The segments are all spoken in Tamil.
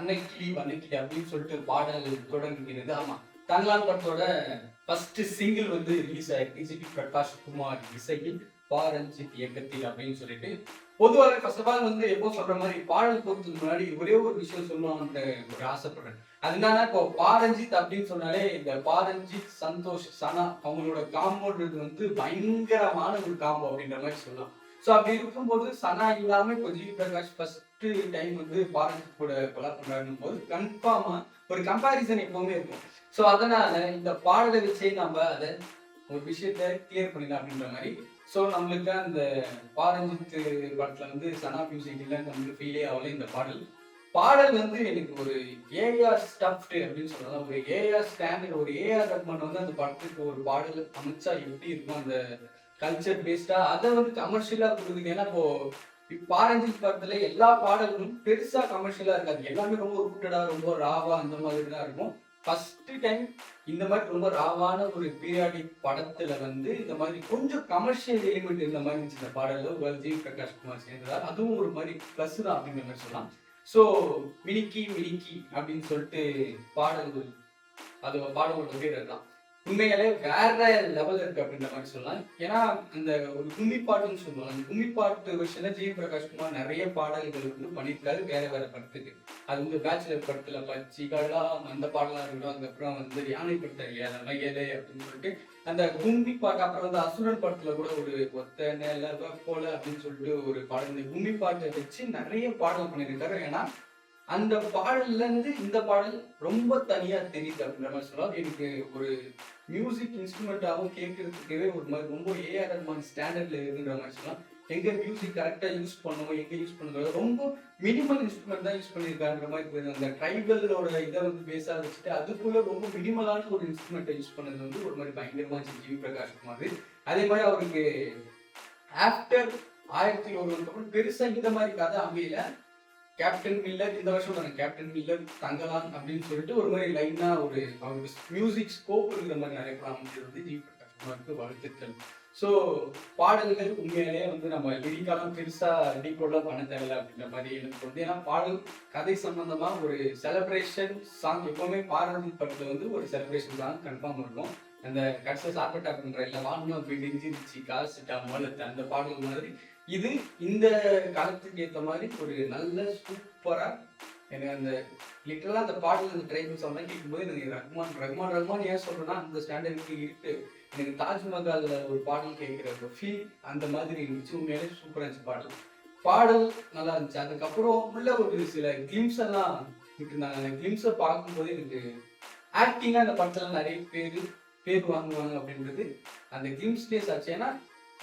அன்னைக்கிளி வன்னைக்கிளி அப்படின்னு சொல்லிட்டு பாடல் தொடங்குகிறது. ஆமா, தங்கலான் படத்தோட ஃபர்ஸ்ட் சிங்கிள் வந்து ரிலீஸ் ஆயிருக்கு. ஜிபி பிரகாஷ் குமார் இசையில் பாரஞ்சித் இயக்கத்தில் அப்படின்னு சொல்லிட்டு. பொதுவாக ஃபர்ஸ்ட் ஆஃப் ஆல் வந்து எப்போ சொல்ற மாதிரி பாடல் போறதுக்கு முன்னாடி ஒரே ஒரு விஷயம் சொல்லணும்னு ஒரு ஆசைப்படுறேன். அது என்னன்னா, இப்போ பாரஞ்சித் அப்படின்னு சொன்னாலே இந்த பாரஞ்சித், சந்தோஷ், சனா அவங்களோட காம்போன்றது வந்து பயங்கரமான ஒரு காம்போ அப்படின்ற மாதிரி சொல்லலாம். ஸோ அப்படி இருக்கும்போது சனா இல்லாம இப்போ ஜிவி பிரகாஷ் ஃபர்ஸ்ட் டைம் வந்து பாரஞ்சித் கூட கொலாப் பண்றாருன்னும் போது கன்ஃபார்மா ஒரு கம்பாரிசன் எப்பவுமே இருக்கும். ஸோ அதனால இந்த பாடலை வச்சே நம்ம அதை ஒரு விஷயத்த கிளியர் பண்ணிடலாம் அப்படின்ற மாதிரி. ஸோ நம்மளுக்கு அந்த பாரஞ்சித் படத்துல வந்து சனா மியூசிக் இல்லை நம்மளுக்கு ஃபீலே ஆகல. இந்த பாடல் வந்து எனக்கு ஒரு ஏஆர் ஸ்டப்டு அப்படின்னு சொல்லலாம். ஒரு ஏஆர் ஸ்டாண்டர்ட், ஒரு ஏஆர் ரஹ்மான் வந்து அந்த படத்துக்கு ஒரு பாடல் அமைச்சா எப்படி இருக்கும், அந்த கல்ச்சர் பேஸ்டா அதை வந்து கமர்ஷியலா கொடுக்குது. ஏன்னா இப்போ பாரஞ்சித் படத்துல எல்லா பாடல்களும் பெருசா கமர்ஷியலா இருக்காது. எல்லாமே ரொம்ப ரூட்டடா, ரொம்ப ராவா அந்த மாதிரி தான் இருக்கும். ஃபர்ஸ்ட் டைம் இந்த மாதிரி ரொம்ப ராவான ஒரு பீரியாடிக் படத்துல வந்து இந்த மாதிரி கொஞ்சம் கமர்ஷியல் எலிமெண்ட் இந்த மாதிரி இருந்துச்சு. இந்த பாடல்ல ஜிவி பிரகாஷ் குமார் சேர்ந்ததால் அதுவும் ஒரு மாதிரி பிளஸ் தான் அப்படிங்கிற மாதிரி சொல்லலாம். ஸோ மினிக்கி மினிக்கி அப்படின்னு சொல்லிட்டு பாடல், அது பாடலோட பேர் அதுதான். உண்மையாலே வேற லெவல் இருக்கு அப்படின்ற மாதிரி சொல்லலாம். ஏன்னா அந்த ஒரு கும்மி பாட்டுன்னு சொல்லுவாங்க. அந்த கும்மி பாட்டு விஷயத்துல ஜிவி பிரகாஷ் குமார் நிறைய பாடல்கள் வந்து பண்ணியிருக்காரு வேற வேற படத்துக்கு. அது வந்து பேச்சுலர் படத்துல பச்சிகளா அந்த பாடலாம் இருக்கட்டும். அதுக்கப்புறம் வந்து யானை படத்தை ஏழை அப்படின்னு சொல்லிட்டு அந்த கும்மி பாட்டு, அப்புறம் வந்து அசுரன் படத்துல கூட ஒரு ஒத்த நில போல அப்படின்னு சொல்லிட்டு ஒரு பாடல், இந்த கும்மி பாட்டை வச்சு நிறைய பாடல் பண்ணியிருக்காரு. ஏன்னா அந்த பாடல்ல இருந்து இந்த பாடல் ரொம்ப தனியா தெரியுது அப்படின்ற மாதிரி சொல்லலாம். எனக்கு ஒரு மியூசிக் இன்ஸ்ட்ருமெண்டாகவும் கேட்கறதுக்கவே ஒரு மாதிரி ரொம்ப ஏஆர் ரஹ்மான் ஸ்டாண்டர்ட்ல இருக்குன்ற மாதிரி சொல்லலாம். எங்க மியூசிக் கரெக்டா யூஸ் பண்ணுவோம், எங்க யூஸ் பண்ணுறது ரொம்ப மினிமல் இன்ஸ்ட்ருமெண்ட் தான் யூஸ் பண்ணியிருக்காங்கிற மாதிரி. அந்த ட்ரைபலோட இதை வந்து பேஸா வச்சுட்டு அதுக்குள்ள ரொம்ப மினிமலான ஒரு இன்ஸ்ட்ருமெண்ட்டை யூஸ் பண்ணது வந்து ஒரு மாதிரி பயங்கரமா இருந்துச்சு ஜிவி பிரகாஷ் குமார். அதே மாதிரி அவருக்கு ஆஃப்டர் 1001 பெருசா இந்த மாதிரி கதை அமையல. கேப்டன் மில்லர் இந்த வருஷம் தானே கேப்டன் மில்லர், தங்கலான் அப்படின்னு சொல்லிட்டு ஒரு மாதிரி லைனா ஒரு அவருக்கு மியூசிக் ஸ்கோப் இருக்கிற மாதிரி நிறைய படம் அமைச்சிருந்து ஜிவி பிரகாஷ் குமாருக்கு வாழ்த்துக்கள். ஸோ பாடல்கள் உண்மையிலேயே வந்து நம்ம லிரிக்காலாம் பெருசா டீகோட்லாம் பண்ண தேவையில்லை அப்படின்ற மாதிரி எனக்கு வந்து. ஏன்னா பாடல் கதை சம்பந்தமா ஒரு செலிப்ரேஷன் சாங் எப்பவுமே பாரஞ்சித் படத்துல வந்து ஒரு செலிப்ரேஷன் சாங் கன்ஃபார்ம் இருக்கும். அந்த கடைசியில் சாப்பிட்டா பண்ற இல்லை வாங்கணும் போய் நெஞ்சிருச்சு காசுட்டா மோலத்தை அந்த பாடல் மாதிரி இது இந்த காலத்துக்கு ஏற்ற மாதிரி ஒரு நல்ல சூப்பரா எனக்கு அந்த லிட்டரலா அந்த பாடல் அந்த ட்ரைபிள் சாங்லாம் கேட்கும்போது எனக்கு ரஹ்மான் ஏன் சொல்றேன்னா அந்த ஸ்டாண்டர்டுக்கு இருக்கு. எனக்கு தாஜ்மஹால்ல ஒரு பாடல் கேட்கிற ஃபீல் அந்த மாதிரி இருந்துச்சு. உண்மையிலே சூப்பரா இருந்துச்சு பாடல் நல்லா இருந்துச்சு. அதுக்கப்புறம் உள்ள ஒரு சில கிளிம்ஸ் எல்லாம் விட்டுருந்தாங்க. அந்த கிளிம்ஸை பார்க்கும்போது எனக்கு ஆக்டிங்கா அந்த படத்துல நிறைய பேர் வாங்குவாங்க அப்படின்றது அந்த கிளிம்ஸ் டேஸ் ஆச்சு. ஏன்னா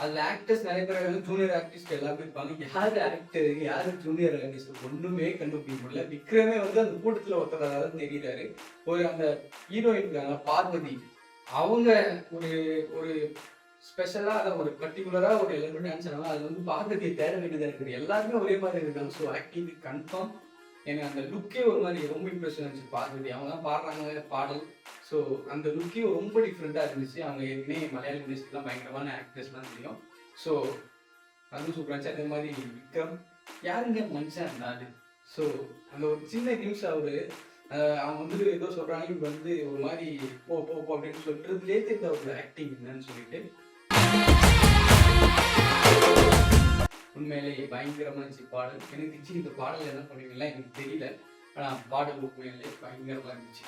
அதுல ஆக்டர்ஸ் நிறைய பேர் வந்து ஜூனியர் ஆர்டிஸ்ட் எல்லாமே இருப்பாங்க. யாரு ஆக்டர் யாரு ஜூனியர் ஆர்டிஸ்ட் ஒண்ணுமே கண்டுபிடிக்க முடியல. விக்ரமே வந்து அந்த கூட்டத்துல ஒருத்தராக தெரியுறாரு. ஒரு அந்த ஹீரோயின் இருக்காங்க பார்வதி, அவங்க ஒரு ஒரு ஸ்பெஷலா அதை ஒரு பர்டிகுலரா ஒரு எல்லாருமே டான்ஸ் ஆனாலும் அது வந்து பார்வதியை தேட வேண்டியதாக இருக்குது. எல்லாருமே ஒரே மாதிரி இருக்காங்க. So acting confirm. எனக்கு அந்த லுக்கே ஒரு மாதிரி ரொம்ப இம்ப்ரெஷன் இருந்துச்சு. பார்வதி அவங்க தான் பாடுறாங்க பாடல். ஸோ அந்த லுக்கே ரொம்ப டிஃப்ரெண்ட்டாக இருந்துச்சு. அவங்க ஏற்கனவே மலையாள இண்டஸ்ட்ரிலாம் பயங்கரமான ஆக்டர்ஸ்லாம் தெரியும். ஸோ அதுவும் சூப்பராக இருந்துச்சு. அதே மாதிரி விக்ரம் யாருங்க மனுஷன் இருந்தாரு. ஸோ அந்த ஒரு சின்ன நியூஸ் அவங்க வந்து ஏதோ சொல்கிறாங்க வந்து ஒரு மாதிரி போ அப்படின்னு சொல்றதுலேயே தெரிந்த ஒரு ஆக்டிங் என்னன்னு சொல்லிட்டு உண்மையிலே பயங்கரமா இருந்துச்சு பாடல். எனக்கு இந்த பாடல் என்ன பண்ணுவீங்களா எனக்கு தெரியல. ஆனால் பாடல் உண்மையிலே பயங்கரமா இருந்துச்சு.